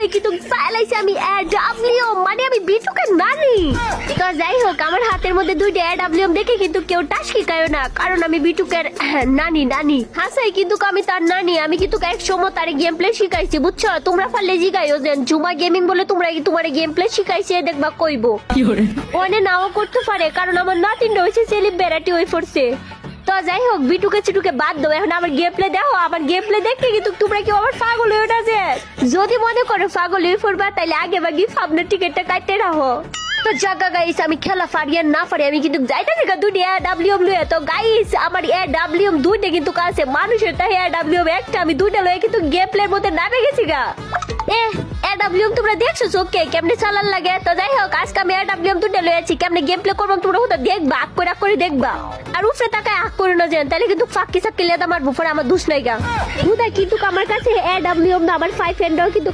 পরে কিন্তু চাইলাইছি আমি AW, মানে আমি বিটুকের নানি। তো যাই হোক, আমার হাতের মধ্যে 2টা AW দেখে কিন্তু কেউ টাসকি খায়ও না, কারণ আমি বিটুকের নানি হাসাই কিন্তু আমি তার নানি। আমি কিন্তু এক সময় তার গেম প্লে শিখাইছি, বুঝছো? তোমরা পারলে জিগাইও যে জুমা গেমিং বলে তোমরা কি তোমার গেম প্লে শিখাইছে, দেখবা কইবো ওনে নাও করতে পারে, কারণ আমার নাতিনটা হয়েছে সেলিব্রিটি হয়ে পড়ছে। তো যাই হোক, বিটুকে চিটুকে বাদ দাও, এখন আমার গেম প্লে দেখো। আমার গেম প্লে দেখে কিন্তু তোমরা কি আমার পাগল হয়ে ওঠেছে। যদি মনে করো পাগল হয়ে পড়বা, তাহলে আগে বাগি আপনার টিকিটটা কাটতে রাখো। তো জাগা গাইস, আমি খেলা পারি আর না পারি, আমি কিন্তু যাইতে থেকে 2টা AW লয়ে। তো গাইস, আমার AW 2টা কিন্তু কাছে, মানুষের তাই AW একটা, আমি 2টা লয়ে কিন্তু গেম প্লের মধ্যে নামে গেছি গা। AW তোমরা দেখছো চোখে কেমনে চালান লাগে। তো যাই হোক, আজকে আমি AW 2টা লয়ে আছি, কেমনে গেম প্লে করবো তোমরা হতো দেখবা, আগ করে দেখবা। আর উপরে তাকায় আগ করে না যেন, তাহলে কিন্তু ফাঁকি সাক্কি লেদা মারবো, পরে আমার দুষ নাই গা। কিন্তু আমার কাছে AW না, আমার 5 কিন্তু